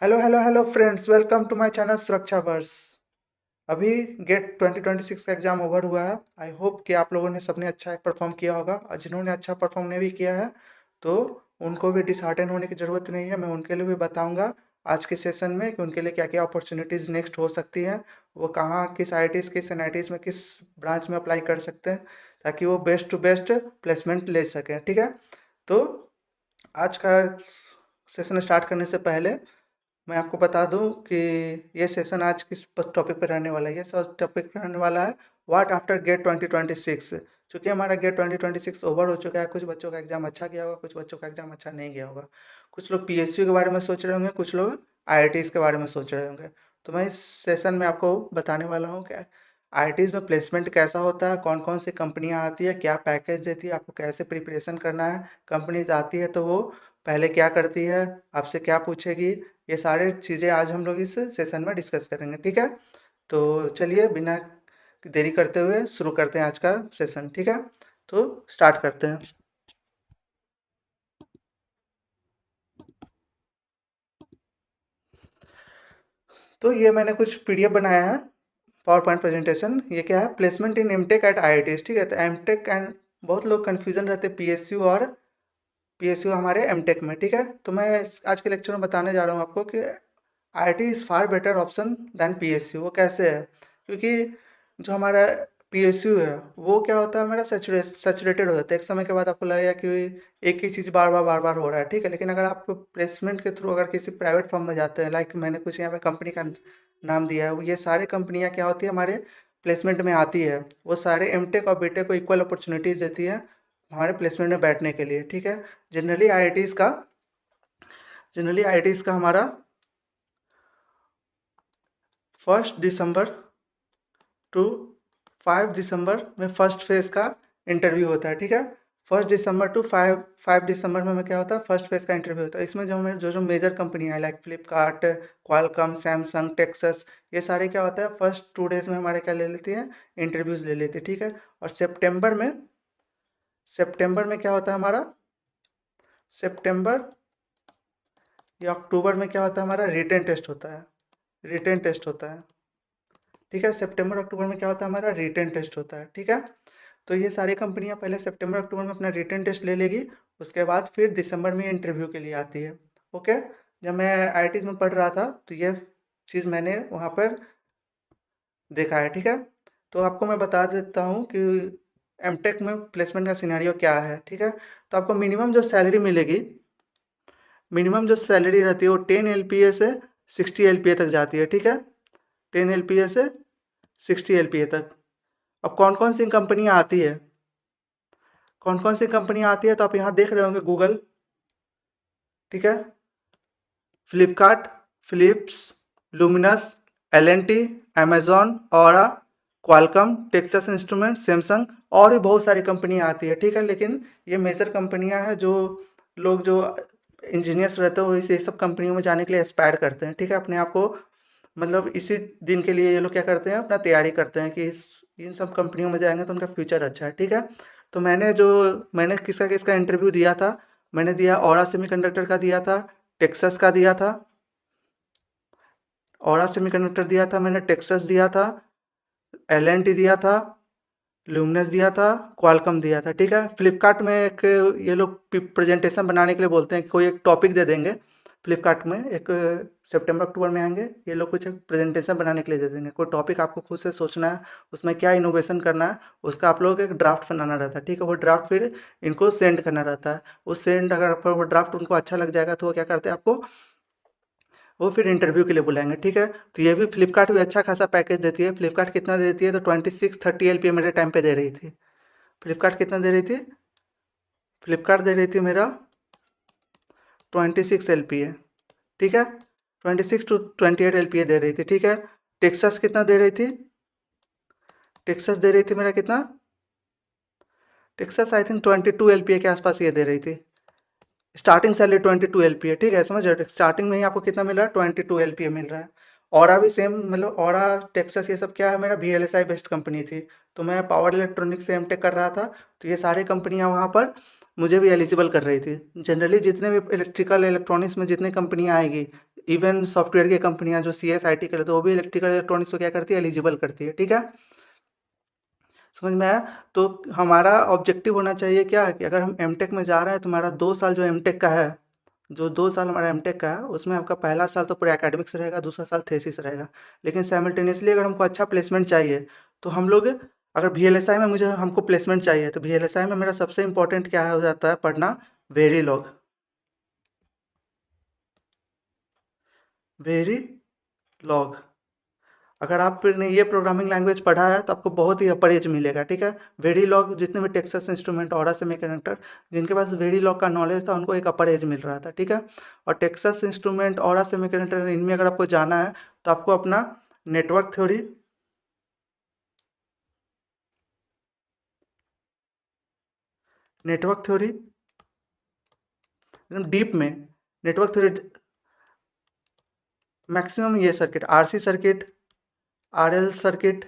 Hello hello hello friends, welcome to my channel सुरक्षा वर्ष। अभी गेट 2026 का एग्ज़ाम ओवर हुआ है। आई होप कि आप लोगों ने सबने अच्छा परफॉर्म किया होगा, और जिन्होंने अच्छा परफॉर्म नहीं भी किया है तो उनको भी डिसहार्टन होने की ज़रूरत नहीं है। मैं उनके लिए भी बताऊंगा आज के सेशन में कि उनके लिए क्या क्या अपॉर्चुनिटीज़ नेक्स्ट हो सकती हैं, वो कहाँ किस IITs किस NITs में किस ब्रांच में अप्लाई कर सकते हैं, ताकि वो बेस्ट टू बेस्ट प्लेसमेंट ले सकें। ठीक है, तो आज का सेशन स्टार्ट करने से पहले मैं आपको बता दूं कि ये सेशन आज किस टॉपिक पे रहने वाला है। ये सब टॉपिक पे रहने वाला है व्हाट आफ्टर गेट 2026। चूँकि हमारा गेट 2026 ओवर हो चुका है, कुछ बच्चों का एग्ज़ाम अच्छा गया होगा, कुछ बच्चों का एग्ज़ाम अच्छा नहीं गया होगा। कुछ लोग PSU के बारे में सोच रहे होंगे, कुछ लोग IITs के बारे में सोच रहे होंगे। तो मैं इस सेशन में आपको बताने वाला हूँ कि IITs में प्लेसमेंट कैसा होता है, कौन कौन सी कंपनियाँ आती है, क्या पैकेज देती है, आपको कैसे प्रिपरेशन करना है। कंपनीज आती है तो वो पहले क्या करती है, आपसे क्या पूछेगी, ये सारी चीज़ें आज हम लोग इस सेशन में डिस्कस करेंगे। ठीक है, तो चलिए बिना देरी करते हुए शुरू करते हैं आज का सेशन। ठीक है, तो स्टार्ट करते हैं। तो ये मैंने कुछ PDF बनाया है, पावर पॉइंट प्रेजेंटेशन। ये क्या है, placement in MTech at IITs। ठीक है, तो एमटेक एंड बहुत लोग कन्फ्यूजन रहते हैं PSU और PSU हमारे एमटेक में। ठीक है, तो मैं आज के लेक्चर में बताने जा रहा हूँ आपको कि IIT is far better option then PSU। वो कैसे है, क्योंकि जो हमारा PSU है वो क्या होता है, हमारा सेचुरेटेड हो जाता है। एक समय के बाद आपको लगेगा कि एक ही चीज़ बार बार हो रहा है। ठीक है, लेकिन अगर आप प्लेसमेंट के थ्रू अगर किसी प्राइवेट फर्म में जाते हैं, लाइक मैंने कुछ यहाँ पे कंपनी का नाम दिया है, ये सारी कंपनियाँ क्या होती है, हमारे प्लेसमेंट में आती है। वो सारे एमटेक और बीटेक को इक्वल अपॉर्चुनिटीज़ देती है हमारे प्लेसमेंट में बैठने के लिए। ठीक है, जनरली आई आई टीज़ का हमारा 1 दिसंबर टू 5 दिसंबर में फर्स्ट फेज का इंटरव्यू होता है। ठीक है, 1 दिसंबर टू 5 दिसंबर में क्या होता है, फर्स्ट फेज का इंटरव्यू होता है। इसमें जो मेजर कंपनियां हैं, like Flipkart, Qualcomm, Samsung, Texas, ये सारे क्या होता है, फर्स्ट 2 डेज में हमारे क्या ले लेती हैं, इंटरव्यूज ले लेती है। ठीक है, और सितंबर में क्या होता है हमारा, सितंबर या अक्टूबर में क्या होता है, हमारा रिटन टेस्ट होता है। रिटन टेस्ट होता है। ठीक है, सितंबर अक्टूबर में क्या होता है, हमारा रिटन टेस्ट होता है। ठीक है, तो ये सारी कंपनियां पहले सितंबर अक्टूबर में अपना रिटन टेस्ट ले लेगी, उसके बाद फिर दिसंबर में इंटरव्यू के लिए आती है। ओके, जब मैं IIT में पढ़ रहा था तो ये चीज़ मैंने वहाँ पर देखा है। ठीक है, तो आपको मैं बता देता हूँ कि एमटेक में प्लेसमेंट का सिनेरियो क्या है। ठीक है, तो आपको मिनिमम जो सैलरी मिलेगी, मिनिमम जो सैलरी रहती है वो 10 LPA से 60 LPA तक जाती है। ठीक है, 10 LPA से 60 LPA तक। अब कौन कौन सी कंपनियाँ आती है, कौन कौन सी कंपनियाँ आती है, तो आप यहाँ देख रहे होंगे गूगल। ठीक है, Flipkart, Philips, Luminous, L&T, Amazon, Aura, Qualcomm, Texas instrument, Samsung, और भी बहुत सारी कंपनियाँ आती है। ठीक है, लेकिन ये मेजर कंपनियाँ हैं जो लोग जो इंजीनियर्स रहते हैं वो ये सब कंपनियों में जाने के लिए एस्पायर करते हैं। ठीक है, अपने आप को मतलब इसी दिन के लिए ये लोग क्या करते हैं, अपना तैयारी करते हैं कि इन सब कंपनियों में जाएंगे तो उनका फ्यूचर अच्छा है। ठीक है, तो मैंने किसका किसका इंटरव्यू दिया था, मैंने दिया औरा सेमीकंडक्टर का दिया था, टेक्सास का दिया था, औरा सेमीकंडक्टर दिया था मैंने, टेक्सास दिया था, L&T दिया था, लुमिनस दिया था, क्वालकॉम दिया था। ठीक है, फ्लिपकार्ट में एक ये लोग प्रेजेंटेशन बनाने के लिए बोलते हैं कि कोई एक टॉपिक दे देंगे। फ्लिपकार्ट में एक सितंबर अक्टूबर में आएंगे ये लोग, कुछ एक प्रेजेंटेशन बनाने के लिए दे देंगे। कोई टॉपिक आपको खुद से सोचना है, उसमें क्या इनोवेशन करना है, उसका आप लोग एक ड्राफ्ट बनाना रहता है। ठीक है, वो ड्राफ्ट फिर इनको सेंड करना रहता है। अगर पर वो ड्राफ्ट उनको अच्छा लग जाएगा तो वो क्या करते हैं, आपको वो फिर इंटरव्यू के लिए बुलाएंगे। ठीक है, तो ये भी फ्लिपकार्ट भी अच्छा खासा पैकेज देती है। फ्लिपकार्ट कितना देती है, तो 26-30 LPA मेरे टाइम पे दे रही थी। फ्लिपकार्ट कितना दे रही थी, फ्लिपकार्ट दे रही थी मेरा 26 LPA। ठीक है, 26 to 28 LPA दे रही थी। ठीक है, टेक्सास कितना दे रही थी, टेक्सास दे रही थी मेरा कितना, टेक्सास आई थिंक 22 LPA के आसपास ये दे रही थी। Starting salary 22 LPA। ठीक है, समझ रहे, स्टार्टिंग में ही आपको कितना मिल रहा है, 22 LPA मिल रहा है। औरा भी सेम, मतलब औरा, टेक्सास, ये सब क्या है, मेरा VLSI बेस्ड कंपनी थी। तो मैं पावर इलेक्ट्रॉनिक्स से एमटेक कर रहा था, तो ये सारी कंपनियां वहाँ पर मुझे भी एलिजिबल कर रही थी। जनरली जितने भी इलेक्ट्रिकल इलेक्ट्रॉनिक्स में जितनी कंपनियां आएगी, इवन सॉफ्टवेयर की कंपनियां जो CSIT के लिए, तो वो भी इलेक्ट्रिकल इलेक्ट्रॉनिक्स को क्या करती है, एलिजिबल करती है। ठीक है, समझ में आया। तो हमारा ऑब्जेक्टिव होना चाहिए क्या, कि अगर हम एमटेक में जा रहे हैं तो हमारा 2 साल जो एमटेक का है, जो 2 साल हमारा एमटेक का है, उसमें आपका पहला साल तो पूरा एकेडमिक्स रहेगा, दूसरा साल थेसिस रहेगा। लेकिन साइमल्टेनियसली अगर हमको अच्छा प्लेसमेंट चाहिए तो हम लोग, अगर VLSI में मुझे हमको प्लेसमेंट चाहिए तो VLSI में मेरा सबसे इंपॉर्टेंट क्या हो जाता है, पढ़ना वेरीलॉग। वेरीलॉग, अगर आपने ये प्रोग्रामिंग लैंग्वेज पढ़ा है तो आपको बहुत ही अपर एज मिलेगा। ठीक है, वेरीलॉग, जितने भी टेक्सास इंस्ट्रूमेंट, ऑरा सेमीकंडक्टर, जिनके पास वेरीलॉग का नॉलेज था उनको एक अपर एज मिल रहा था। ठीक है, और टेक्सास इंस्ट्रूमेंट, ऑरा सेमीकंडक्टर, इनमें अगर आपको जाना है तो आपको अपना नेटवर्क थ्योरी, नेटवर्क थ्योरी एकदम डीप में, नेटवर्क थ्योरी मैक्सिमम ये circuit, RC circuit, RL circuit,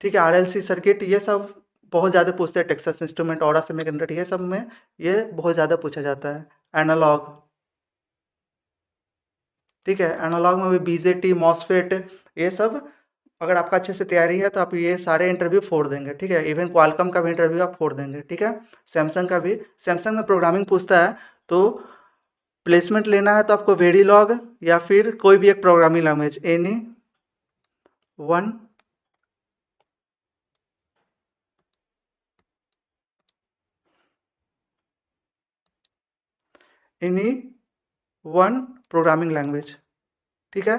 ठीक है, RLC सर्किट, ये सब बहुत ज़्यादा पूछते हैं टेक्सास इंस्ट्रूमेंट, ऑरा सेमीकंडक्टर, ये सब में ये बहुत ज़्यादा पूछा जाता है। एनालॉग, ठीक है, एनालॉग में भी BJT, मॉसफेट, ये सब अगर आपका अच्छे से तैयारी है तो आप ये सारे इंटरव्यू फोड़ देंगे। ठीक है, इवन क्वालकॉम का भी इंटरव्यू आप फोड़ देंगे। ठीक है, सैमसंग का भी, सैमसंग में प्रोग्रामिंग पूछता है, तो प्लेसमेंट लेना है तो आपको वेरीलॉग या फिर कोई भी एक programming language, any one, any one programming language. ठीक है,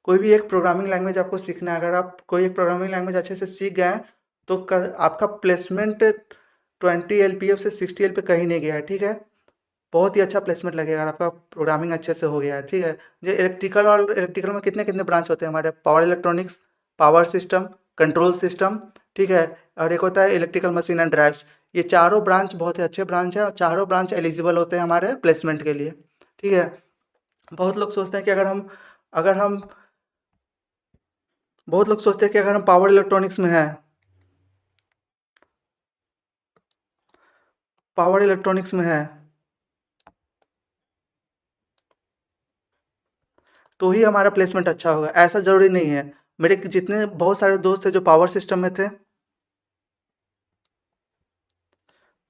कोई भी एक प्रोग्रामिंग लैंग्वेज आपको सीखना है। अगर आप कोई एक प्रोग्रामिंग लैंग्वेज अच्छे से सीख गए हैं तो आपका प्लेसमेंट 20 LPA से 60 LPA कहीं नहीं गया है। ठीक है, बहुत ही अच्छा प्लेसमेंट लगेगा अगर आपका प्रोग्रामिंग अच्छे से हो गया है। ठीक है, जो इलेक्ट्रिकल, और इलेक्ट्रिकल में कितने कितने ब्रांच होते हैं हमारे, power electronics, power system, control system, ठीक है, और एक होता है इलेक्ट्रिकल मशीन एंड ड्राइव्स। ये चारों ब्रांच बहुत ही अच्छे ब्रांच है और चारों ब्रांच एलिजिबल होते हैं हमारे प्लेसमेंट के लिए। ठीक है, बहुत लोग सोचते हैं कि अगर हम बहुत लोग सोचते हैं कि अगर हम पावर इलेक्ट्रॉनिक्स में हैं, पावर इलेक्ट्रॉनिक्स में है तो ही हमारा प्लेसमेंट अच्छा होगा, ऐसा ज़रूरी नहीं है। मेरे जितने बहुत सारे दोस्त थे जो पावर सिस्टम में थे,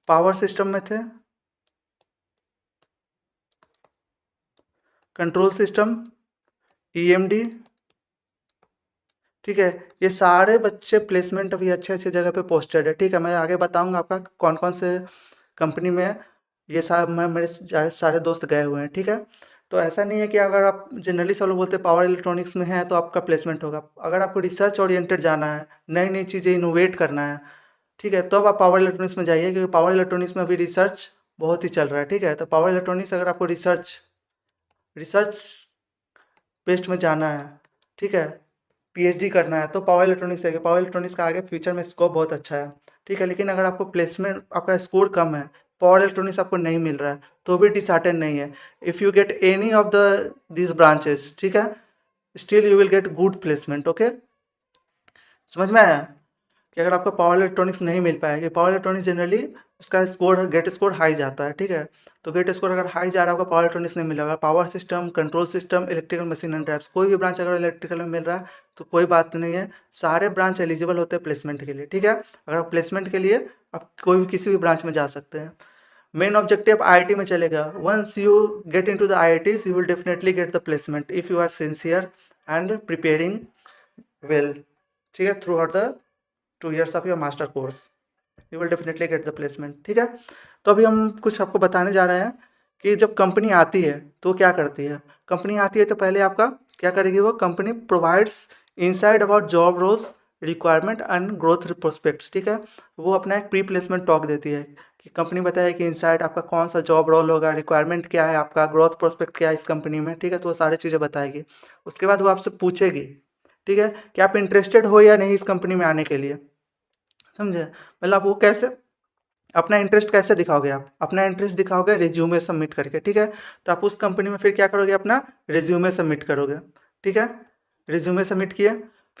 पावर सिस्टम में थे, कंट्रोल सिस्टम, EMD, ठीक है, ये सारे बच्चे प्लेसमेंट अभी अच्छे अच्छे जगह पे पोस्टेड है। ठीक है, मैं आगे बताऊंगा आपका कौन कौन से कंपनी में ये सब, मैं मेरे सारे दोस्त गए हुए हैं। ठीक है, तो ऐसा नहीं है कि अगर आप जनरली सब लोग बोलते हैं पावर इलेक्ट्रॉनिक्स में है तो आपका प्लेसमेंट होगा। अगर आपको रिसर्च ओरिएंटेड जाना है, नई नई चीज़ें इनोवेट करना है, ठीक है, तो अब आप पावर इलेक्ट्रॉनिक्स में जाइए, क्योंकि पावर इलेक्ट्रॉनिक्स में अभी रिसर्च बहुत ही चल रहा है। ठीक है, तो पावर इलेक्ट्रॉनिक्स अगर आपको रिसर्च रिसर्च बेस्ड में जाना है, ठीक है, PhD करना है, तो पावर इलेक्ट्रॉनिक्स है। पावर इलेक्ट्रॉनिक्स का आगे फ्यूचर में स्कोप बहुत अच्छा है। ठीक है, लेकिन अगर आपको प्लेसमेंट, आपका स्कोर कम है, पावर इलेक्ट्रॉनिक्स आपको नहीं मिल रहा है, तो भी डिसहार्टेन नहीं है। If you get any of the this branches, ठीक है, still you will get good placement. Okay, समझ में आया कि अगर आपको पावर इलेक्ट्रॉनिक्स नहीं मिल पाएगी, पावर इलेक्ट्रॉनिक्स जनरली उसका स्कोर, गेट स्कोर हाई जाता है। ठीक है, तो गेट स्कोर अगर हाई जा रहा होगा, पावर इलेक्ट्रॉनिक्स नहीं मिलेगा। Power system, control system, electrical machine and drives, कोई भी ब्रांच अगर इलेक्ट्रिकल में मिल रहा है तो कोई बात नहीं है, सारे ब्रांच एलिजिबल होते हैं प्लेसमेंट के लिए। ठीक है, अगर आप प्लेसमेंट के लिए आप कोई भी किसी भी ब्रांच में जा सकते हैं। मेन ऑब्जेक्टिव IIT में चलेगा। Once you get into the IITs, you will definitely get the placement if you are sincere and preparing well. ठीक है, throughout the 2 years of your master course, you will definitely get the placement. ठीक है, तो अभी हम कुछ आपको बताने जा रहे हैं कि जब कंपनी आती है तो क्या करती है। कंपनी आती है तो पहले आपका क्या करेगी, वो company provides insights about job roles, requirement and growth prospects. ठीक है, वो अपना एक प्री प्लेसमेंट टॉक देती है कि कंपनी बताए कि इनसाइड आपका कौन सा जॉब रोल होगा, रिक्वायरमेंट क्या है, आपका ग्रोथ प्रोस्पेक्ट क्या है इस कंपनी में। ठीक है, तो वो सारी चीज़ें बताएगी। उसके बाद वो आपसे पूछेगी, ठीक है, कि आप इंटरेस्टेड हो या नहीं इस कंपनी में आने के लिए। समझे, मतलब वो कैसे अपना इंटरेस्ट कैसे दिखाओगे, आप अपना इंटरेस्ट दिखाओगे रिज्यूमे सबमिट करके। ठीक है, तो आप उस कंपनी में फिर क्या करोगे, अपना रिज्यूमे सबमिट करोगे। ठीक है, रिज्यूमे सबमिट किए,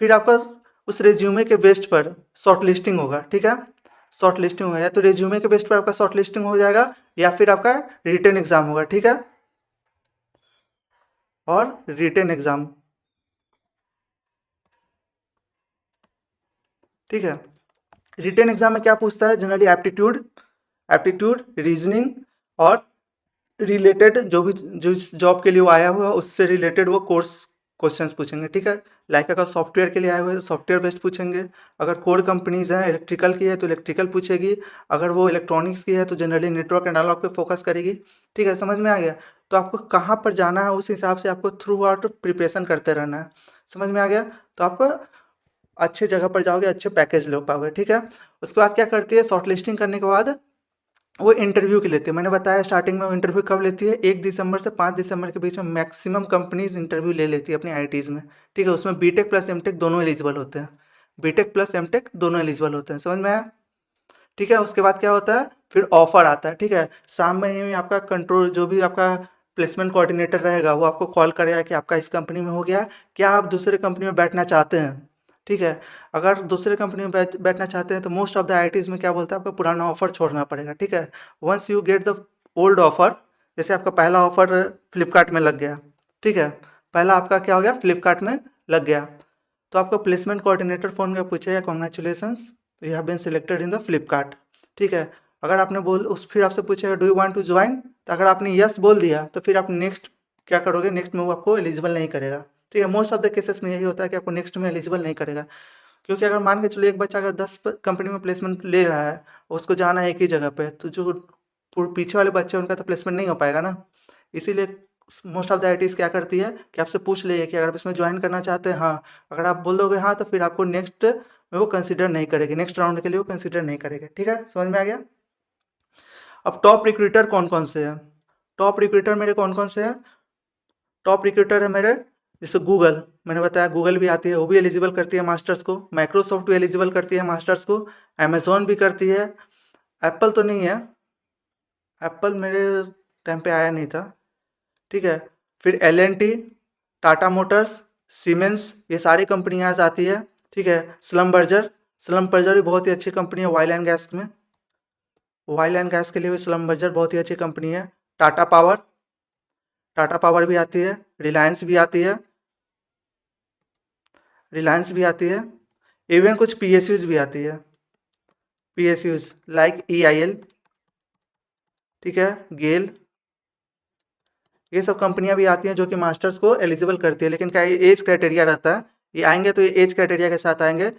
फिर आपका उस रिज्यूमे के बेस्ड पर शॉर्ट लिस्टिंग होगा। ठीक है, शॉर्ट लिस्टिंग होगा, या तो रिज्यूमे के बेस्ड पर आपका शॉर्ट लिस्टिंग हो जाएगा या फिर आपका रिटन एग्जाम होगा। ठीक है, और रिटेन एग्ज़ाम, ठीक है। रिटेन एग्ज़ाम में क्या पूछता है, जनरली एप्टीट्यूड, रीजनिंग और रिलेटेड जो भी जो इस जॉब के लिए वो आया हुआ है उससे रिलेटेड वो कोर्स क्वेश्चंस पूछेंगे, ठीक है। लाइक अगर सॉफ्टवेयर के लिए आए हुए हैं तो सॉफ्टवेयर बेस्ड पूछेंगे, अगर कोर कंपनीज हैं इलेक्ट्रिकल की है तो इलेक्ट्रिकल पूछेगी, अगर वो इलेक्ट्रॉनिक्स की है तो जनरली नेटवर्क एंड एनालॉग पे फोकस करेगी, ठीक है। समझ में आ गया। तो आपको कहाँ पर जाना है उस हिसाब से आपको थ्रू आउट प्रिपरेशन करते रहना है, समझ में आ गया। तो आप अच्छे जगह पर जाओगे, अच्छे पैकेज ले पाओगे, ठीक है। उसके बाद क्या करती है, शॉर्ट लिस्टिंग करने के बाद वो इंटरव्यू की लेती है। मैंने बताया स्टार्टिंग में वो इंटरव्यू कब लेती है, 1 दिसंबर से 5 दिसंबर के बीच में मैक्सिमम कंपनीज इंटरव्यू ले लेती है अपनी आईटीज़ में, ठीक है। उसमें बीटेक प्लस एमटेक दोनों एलिजिबल होते हैं, बीटेक प्लस एमटेक दोनों एलिजिबल होते हैं, समझ में आया, ठीक है। उसके बाद क्या होता है, फिर ऑफर आता है, ठीक है। शाम में ही आपका कंट्रोल जो भी आपका प्लेसमेंट कोऑर्डिनेटर रहेगा वो आपको कॉल करेगा कि आपका इस कंपनी में हो गया, क्या आप दूसरे कंपनी में बैठना चाहते हैं, ठीक है। अगर दूसरे कंपनी में बैठना चाहते हैं तो मोस्ट ऑफ द आईटीज़ में क्या बोलता है, आपको पुराना ऑफर छोड़ना पड़ेगा, ठीक है। Once you get the old offer, जैसे आपका पहला ऑफर फ्लिपकार्ट में लग गया, ठीक है, पहला आपका क्या हो गया, फ्लिपकार्ट में लग गया, तो आपका प्लेसमेंट कोऑर्डिनेटर फ़ोन में पूछेगा congratulations you have been selected in the Flipkart, ठीक है। अगर आपने बोल उस फिर आपसे पूछेगा do you want to join, तो अगर आपने यस बोल दिया तो फिर आप नेक्स्ट क्या करोगे, नेक्स्ट में वो आपको एलिजिबल नहीं करेगा, ठीक है। मोस्ट ऑफ द केसेस में यही होता है कि आपको नेक्स्ट में एलिजिबल नहीं करेगा, क्योंकि अगर मान के चलो एक बच्चा अगर 10 कंपनी में प्लेसमेंट ले रहा है, उसको जाना है एक ही जगह पे, तो जो पीछे वाले बच्चे हैं उनका तो प्लेसमेंट नहीं हो पाएगा ना। इसीलिए मोस्ट ऑफ द आईटीज़ क्या करती है कि आपसे पूछ लेगी कि अगर आप इसमें ज्वाइन करना चाहते हैं, हाँ, अगर आप बोल दोगे हाँ तो फिर आपको नेक्स्ट में वो कंसिडर नहीं करेगी, नेक्स्ट राउंड के लिए वो कंसिडर नहीं करेगी, ठीक है, समझ में आ गया। अब टॉप रिक्रूटर कौन कौन से हैं, टॉप रिक्रूटर मेरे कौन कौन से हैं, टॉप रिक्रूटर है मेरे, जैसे गूगल, मैंने बताया गूगल भी आती है, वो भी एलिजिबल करती है मास्टर्स को, माइक्रोसॉफ्ट भी एलिजिबल करती है मास्टर्स को, अमेजोन भी करती है, एप्पल तो नहीं है, एप्पल मेरे टाइम पे आया नहीं था, ठीक है। फिर L N T, Tata Motors, Siemens, ये सारी कंपनियाँ आती है, ठीक है। स्लम बर्जर भी बहुत ही अच्छी कंपनी है ऑयल एंड गैस में, ऑयल एंड गैस के लिए भी स्लम बर्जर बहुत ही अच्छी कंपनी है। टाटा पावर, टाटा पावर भी आती है, रिलायंस भी आती है, रिलायंस भी आती है, इवन कुछ पी एस यूज़ भी आती है, P S use like E I L, ठीक है, गेल, ये सब कंपनियां भी आती हैं जो कि मास्टर्स को एलिजिबल करती है, लेकिन क्या एज क्राइटेरिया रहता है, ये आएंगे तो ये एज क्राइटेरिया के साथ आएंगे,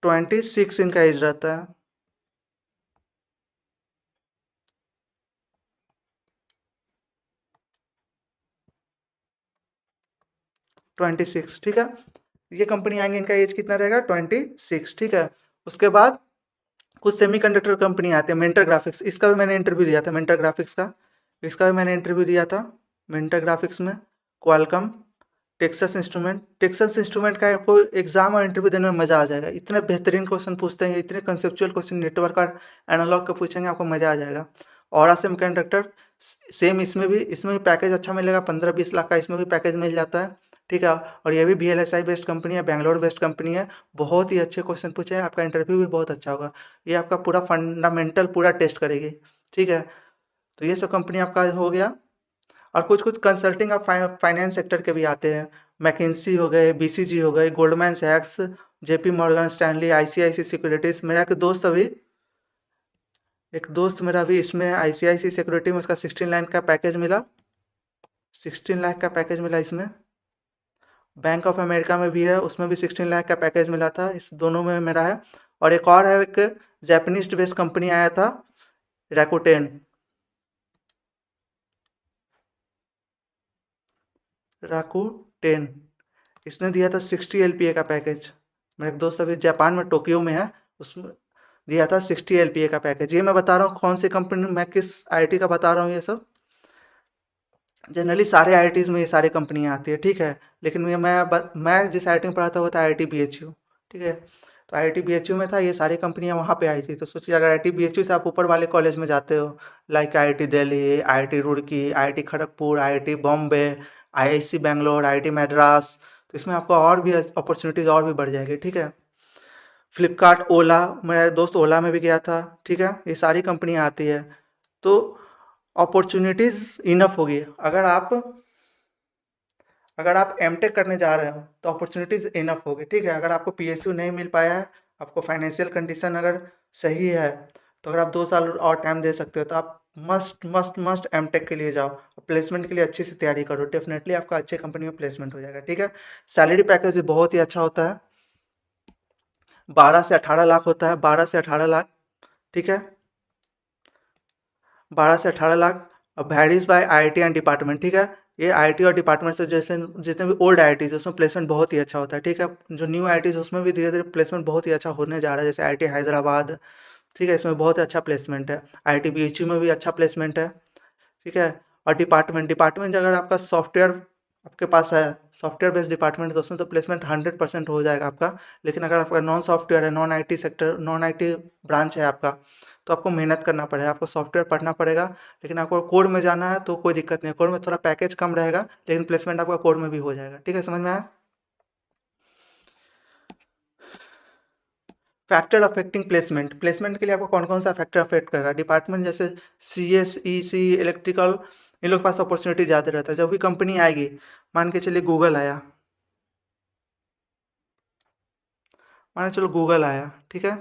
26 इनका एज रहता है, 26, ठीक है। ये कंपनी आएंगे इनका एज कितना रहेगा, 26, ठीक है। उसके बाद कुछ सेमीकंडक्टर कंपनी आती है, मेंटर ग्राफिक्स, इसका भी मैंने इंटरव्यू दिया था, मेंटर ग्राफिक्स का, इसका भी मैंने इंटरव्यू दिया था, मेंटर ग्राफिक्स में, क्वालकॉम, टेक्सास इंस्ट्रूमेंट का आपको एग्जाम और इंटरव्यू देने में मज़ा आ जाएगा, इतने बेहतरीन क्वेश्चन पूछते हैं, इतने कंसेप्चुअल क्वेश्चन नेटवर्क और एनालॉग का पूछेंगे, आपको मज़ा आ जाएगा। और सेमीकंडक्टर सेम, इसमें भी पैकेज अच्छा मिलेगा, 15-20 लाख का इसमें भी पैकेज मिल जाता है, ठीक है। और ये भी VLSI बेस्ड कंपनी है, बैंगलोर बेस्ड कंपनी है, बहुत ही अच्छे क्वेश्चन पूछे हैं, आपका इंटरव्यू भी बहुत अच्छा होगा, ये आपका पूरा फंडामेंटल पूरा टेस्ट करेगी, ठीक है। तो ये सब कंपनी आपका हो गया। और कुछ कुछ कंसल्टिंग और फाइनेंस सेक्टर के भी आते हैं, मैकिन्सी हो गए, BCG हो गए, गोल्डमैन सैक्स, JP Morgan Stanley, ICICI securities, मेरा एक दोस्त मेरा अभी इसमें ICICI सिक्योरिटी में उसका 16 लाख का पैकेज मिला, 16 लाख का पैकेज मिला इसमें। बैंक ऑफ अमेरिका में भी है, उसमें भी 16 लाख का पैकेज मिला था, इस दोनों में मेरा है। और एक और है, एक जापानीज बेस्ड कंपनी आया था, रैकोटेन, राकूटेन, इसने दिया था 60 LPA का पैकेज। मेरा एक दोस्त अभी जापान में टोक्यो में है, उसमें दिया था 60 LPA का पैकेज। ये मैं बता रहा हूँ कौन सी कंपनी, मैं किस आईटी का बता रहा हूँ, ये सब जनरली सारे आईटीज़ में ये सारी कंपनियाँ आती है, ठीक है। लेकिन मैं जिस आईटी में पढ़ा था वो था IIT BHU, ठीक है। तो IIT BHU में था, ये सारी कंपनियाँ वहाँ पे आई थी। तो सोचिए अगर IIT BHU से आप ऊपर वाले कॉलेज में जाते हो, like IIT Delhi, IIT Roorkee, IIT Kharagpur, IIT Bombay, IIC Bangalore, IIT Madras, तो इसमें आपको और भी अपॉर्चुनिटीज़ और भी बढ़ जाएगी, ठीक है। फ्लिपकार्ट, ओला, मेरा दोस्त ओला में भी गया था, ठीक है। ये सारी कंपनियाँ आती है। तो अपॉर्चुनिटीज़ इनफ होगी। अगर आप एमटेक करने जा रहे हो तो अपॉर्चुनिटीज़ इनफ होगी, ठीक है। अगर आपको पीएसयू नहीं मिल पाया है, आपको फाइनेंशियल कंडीशन अगर सही है, तो अगर आप 2 साल और टाइम दे सकते हो तो आप मस्ट मस्ट मस्ट एमटेक के लिए जाओ। प्लेसमेंट के लिए अच्छी से तैयारी करो, डेफिनेटली आपका अच्छे कंपनी में प्लेसमेंट हो जाएगा, ठीक है। सैलरी पैकेज बहुत ही अच्छा होता है, 12 से 18 लाख होता है, 12 से 18 लाख, ठीक है। 12 से 18 lakh. Varies bye IIT and department, ठीक है। ये आईआईटी और डिपार्टमेंट से जैसे जितने भी ओल्ड आईआईटी है उसमें प्लेसमेंट बहुत ही अच्छा होता है, ठीक है। जो न्यू आईआईटी है उसमें भी धीरे धीरे प्लेसमेंट बहुत ही अच्छा होने जा रहा है, जैसे आईआईटी हैदराबाद, ठीक है। इसमें बहुत अच्छा प्लेसमेंट है। आईआईटी बीएचयू में भी अच्छा प्लेसमेंट है, ठीक है। और डिपार्टमेंट अगर आपका सॉफ्टवेयर आपके पास है, सॉफ्टवेयर बेस्ड डिपार्टमेंट, तो उसमें तो प्लेसमेंट 100% हो जाएगा आपका। लेकिन अगर आपका नॉन सॉफ्टवेयर है, non IT sector, non IT branch है आपका, तो आपको मेहनत करना पड़ेगा, आपको सॉफ्टवेयर पढ़ना पड़ेगा। लेकिन आपको कोड में जाना है तो कोई दिक्कत नहीं है, कोड में थोड़ा पैकेज कम रहेगा, लेकिन प्लेसमेंट आपका कोड में भी हो जाएगा, ठीक है। समझ में आया। फैक्टर अफेक्टिंग प्लेसमेंट के लिए आपको कौन कौन सा फैक्टर अफेक्ट कर रहा है। डिपार्टमेंट जैसे CS EC इलेक्ट्रिकल, इन लोग के पास अपॉर्चुनिटी ज़्यादा रहता है। जब भी कंपनी आएगी, मान के चलिए गूगल आया, मान के चलो गूगल आया, ठीक है।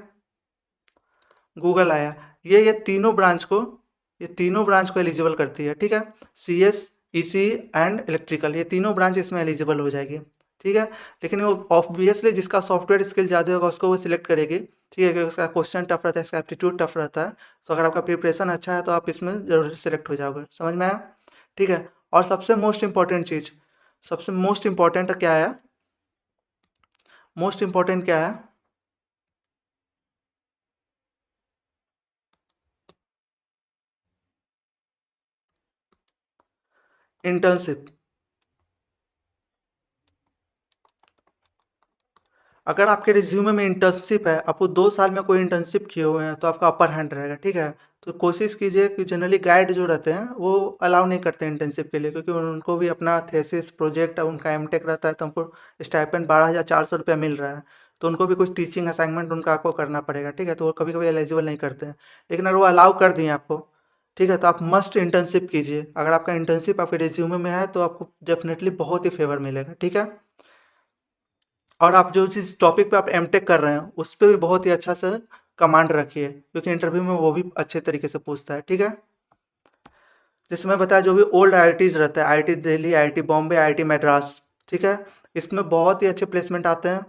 गूगल आया, ये तीनों ब्रांच को एलिजिबल करती है, ठीक है। CS EC एंड इलेक्ट्रिकल, ये तीनों ब्रांच इसमें एलिजिबल हो जाएगी, ठीक है। लेकिन वो ऑब्वियसली जिसका सॉफ्टवेयर स्किल ज़्यादा होगा उसको वो सिलेक्ट करेगी, ठीक है, क्योंकि उसका क्वेश्चन टफ रहता है, इसका एप्टीट्यूड टफ रहता है। तो अगर आपका प्रिपरेशन अच्छा है तो आप इसमें जरूर सिलेक्ट हो जाओगे। समझ में आया, ठीक है। और सबसे मोस्ट इम्पॉर्टेंट क्या है, मोस्ट इम्पॉर्टेंट क्या है, इंटर्नशिप। अगर आपके रिज्यूमे में इंटर्नशिप है, आप वो 2 साल में कोई इंटर्नशिप किए हुए हैं, तो आपका अपर हैंड रहेगा, ठीक है। तो कोशिश कीजिए कि जनरली गाइड जो रहते हैं वो अलाउ नहीं करते इंटर्नशिप के लिए, क्योंकि उनको भी अपना थेसिस प्रोजेक्ट उनका एमटेक रहता है, तो हमको स्टाइपेंड 12,400 रुपया मिल रहा है, तो उनको भी कुछ टीचिंग असाइनमेंट उनका आपको करना पड़ेगा, ठीक है। तो वो कभी कभी एलिजिबल नहीं करते हैं, लेकिन अगर वो अलाउ कर दिए आपको, ठीक है, तो आप मस्ट इंटर्नशिप कीजिए। अगर आपका इंटर्नशिप आपके रिज्यूमे में है तो आपको डेफिनेटली बहुत ही फेवर मिलेगा, ठीक है। और आप जो जिस टॉपिक पे आप एमटेक कर रहे हैं उस पे भी बहुत ही अच्छा से कमांड रखिए, क्योंकि इंटरव्यू में वो भी अच्छे तरीके से पूछता है, ठीक है। जैसे मैं बताया, जो भी ओल्ड आईआईटीज रहता है, IIT Delhi, IIT Bombay, IIT Madras, ठीक है, इसमें बहुत ही अच्छे प्लेसमेंट आते हैं।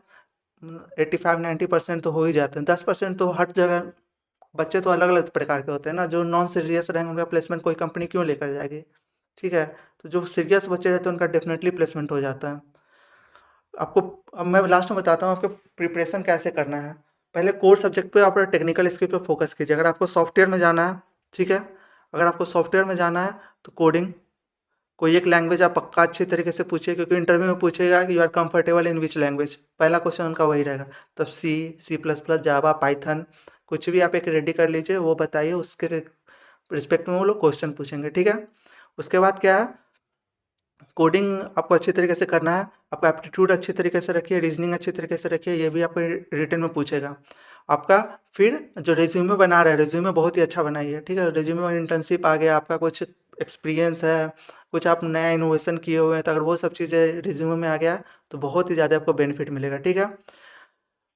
85-90% तो हो ही जाते हैं, 10% तो हर जगह। बच्चे तो अलग अलग प्रकार के होते हैं ना, जो नॉन सीरियस रहेंगे उनका प्लेसमेंट कोई कंपनी क्यों लेकर जाएगी, ठीक है। तो जो सीरियस बच्चे रहते हैं उनका डेफिनेटली प्लेसमेंट हो जाता है। आपको अब मैं लास्ट में बताता हूँ आपको प्रिपरेशन कैसे करना है। पहले कोर सब्जेक्ट पे आप टेक्निकल स्किल पे फोकस कीजिए। अगर आपको सॉफ्टवेयर में जाना है, ठीक है, अगर आपको सॉफ्टवेयर में जाना है तो कोडिंग, कोई एक लैंग्वेज आप पक्का अच्छी तरीके से पूछिए, क्योंकि इंटरव्यू में पूछेगा कि you are comfortable in which language, पहला क्वेश्चन उनका वही रहेगा। तब C++, जावा, पाइथन, कुछ भी आप एक रेडी कर लीजिए, वो बताइए, उसके रिस्पेक्ट में वो लोग क्वेश्चन पूछेंगे, ठीक है। उसके बाद क्या है, कोडिंग आपको अच्छी तरीके से करना है, आपका एप्टीट्यूड अच्छी तरीके से रखिए, रीजनिंग अच्छी तरीके से रखिए, ये भी आपको रिटन में पूछेगा आपका। फिर जो रिज्यूमे बना रहे हैं, रिज्यूमे बहुत ही अच्छा बनाइए, ठीक है। रिज्यूमे में इंटर्नशिप आ गया, आपका कुछ एक्सपीरियंस है, कुछ आप नया इनोवेशन किए हुए हैं, तो अगर वो सब चीज़ें रिज्यूमे में आ गया तो बहुत ही ज़्यादा आपको बेनिफिट मिलेगा, ठीक है।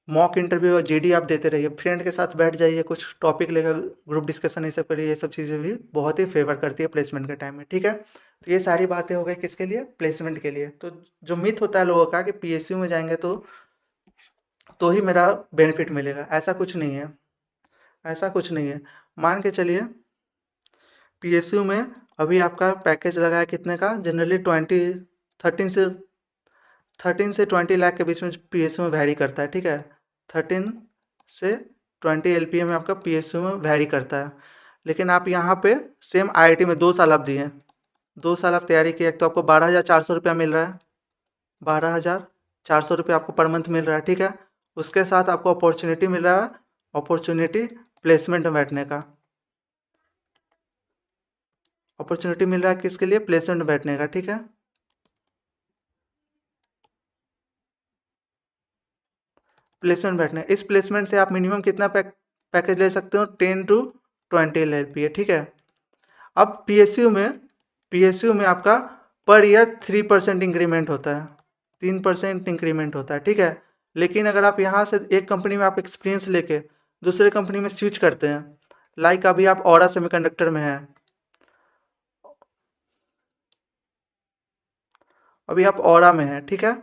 मॉक इंटरव्यू और जीडी आप देते रहिए, फ्रेंड के साथ बैठ जाइए, कुछ टॉपिक लेकर ग्रुप डिस्कशन ये सब करिए, ये सब चीज़ें भी बहुत ही फेवर करती है प्लेसमेंट के टाइम में, ठीक है। तो ये सारी बातें हो गई किसके लिए, प्लेसमेंट के लिए। तो जो मिथ होता है लोगों का कि पीएसयू में जाएंगे तो ही मेरा बेनिफिट मिलेगा, ऐसा कुछ नहीं है, ऐसा कुछ नहीं है। मान के चलिए पीएसयू में अभी आपका पैकेज लगा है कितने का, जनरली 13 से 13 से 20 लाख के बीच में पीएसयू में वैरी करता है, ठीक है। 13 से 20 LPA में आपका पीएसयू में वैरी करता है। लेकिन आप यहाँ पे सेम आईआईटी में 2 साल आप दिए, 2 साल आप तैयारी किए, तो आपको 12,400 रुपया मिल रहा है, 12,400 रुपया आपको पर मंथ मिल रहा है, ठीक है। उसके साथ आपको अपॉर्चुनिटी मिल रहा है, अपॉर्चुनिटी प्लेसमेंट में बैठने का, अपॉर्चुनिटी मिल रहा है किसके लिए, प्लेसमेंट में बैठने का, ठीक है। प्लेसमेंट बैठने, इस प्लेसमेंट से आप मिनिमम कितना पैकेज ले सकते हो, 10 to 20 LPA, ठीक है। अब पीएसयू में आपका पर ईयर 3% इंक्रीमेंट होता है, 3% इंक्रीमेंट होता है, ठीक है। लेकिन अगर आप यहाँ से एक कंपनी में आप एक्सपीरियंस लेके दूसरे कंपनी में स्विच करते हैं, लाइक अभी आप ऑरा सेमीकंडक्टर में हैं, अभी आप ऑरा में हैं, ठीक है।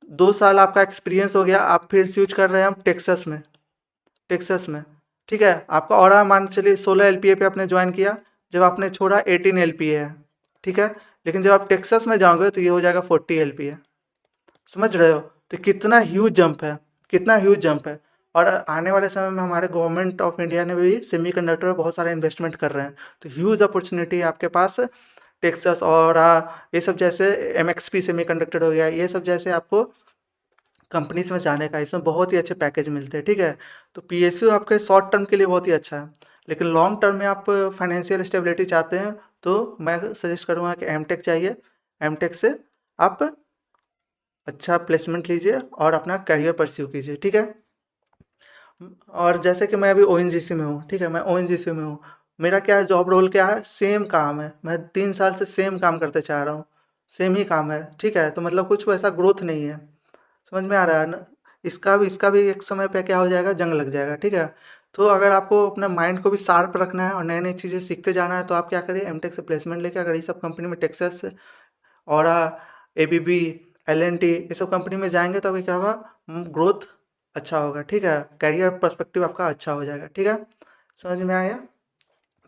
2 साल आपका एक्सपीरियंस हो गया, आप फिर स्विच कर रहे हैं हम टेक्सास में, ठीक है। आपका ऑरा मान के चलिए 16 एलपीए पे आपने ज्वाइन किया, जब आपने छोड़ा 18 एलपीए है, ठीक है। लेकिन जब आप टेक्सास में जाओगे तो ये हो जाएगा 40 एलपीए, समझ रहे हो। तो कितना ह्यूज जंप है, कितना ह्यूज जंप है। और आने वाले समय में हमारे गवर्नमेंट ऑफ इंडिया ने भी सेमीकंडक्टर में बहुत सारा इन्वेस्टमेंट कर रहे हैं, तो ह्यूज अपॉर्चुनिटी है आपके पास। टेक्सास और ये सब जैसे एमएक्सपी सेमीकंडक्टर हो गया, ये सब जैसे आपको कंपनीज में जाने का, इसमें बहुत ही अच्छे पैकेज मिलते हैं, ठीक है। तो पीएसयू आपके शॉर्ट टर्म के लिए बहुत ही अच्छा है, लेकिन लॉन्ग टर्म में आप फाइनेंशियल स्टेबिलिटी चाहते हैं तो मैं सजेस्ट करूँगा कि एमटेक चाहिए। एमटेक से आप अच्छा प्लेसमेंट लीजिए और अपना करियर परस्यू कीजिए, ठीक है। और जैसे कि मैं अभी ओएनजीसी में हूँ, ठीक है, मैं ओएनजीसी में हूँ। मेरा क्या है, जॉब रोल क्या है, सेम काम है, मैं 3 साल से सेम काम करते चाह रहा हूँ, सेम ही काम है, ठीक है। तो मतलब कुछ वैसा ग्रोथ नहीं है, समझ में आ रहा है ना। इसका भी एक समय पे क्या हो जाएगा, जंग लग जाएगा, ठीक है। तो अगर आपको अपना माइंड को भी शार्प रखना है और नई नई चीज़ें सीखते जाना है, तो आप क्या करिए, एमटेक से प्लेसमेंट लेके अगर ये सब कंपनी में टेक्सास, ऑरा, एबीबी, एलएनटी, ये सब कंपनी में जाएंगे तो अभी क्या होगा, ग्रोथ अच्छा होगा, ठीक है। करियर पर्सपेक्टिव आपका अच्छा हो जाएगा, ठीक है। समझ में आया।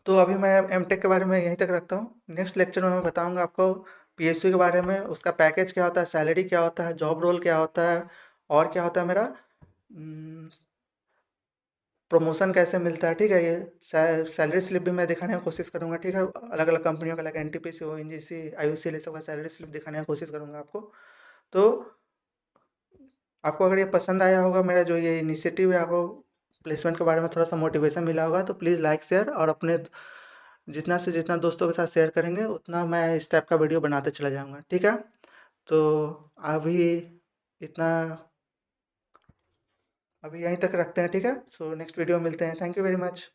तो अभी मैं एमटेक के बारे में यहीं तक रखता हूँ, नेक्स्ट लेक्चर में मैं बताऊँगा आपको पीएसयू के बारे में, उसका पैकेज क्या होता है, सैलरी क्या होता है, जॉब रोल क्या होता है, और क्या होता है मेरा प्रमोशन कैसे मिलता है, ठीक है। ये सैलरी स्लिप भी मैं दिखाने की कोशिश करूँगा, ठीक है। अलग अलग कंपनियों का, लाइक एनटीपीसी, ओएनजीसी, आईओसीएल, ये सब का सैलरी स्लिप दिखाने की कोशिश करूँगा आपको। तो आपको अगर ये पसंद आया होगा, मेरा जो ये इनिशिएटिव है, आपको प्लेसमेंट के बारे में थोड़ा सा मोटिवेशन मिला होगा, तो प्लीज़ लाइक शेयर और अपने जितना से जितना दोस्तों के साथ शेयर करेंगे उतना मैं इस टाइप का वीडियो बनाते चला जाऊँगा, ठीक है। तो अभी इतना, अभी यहीं तक रखते हैं, ठीक है। सो नेक्स्ट वीडियो में मिलते हैं, थैंक यू वेरी मच।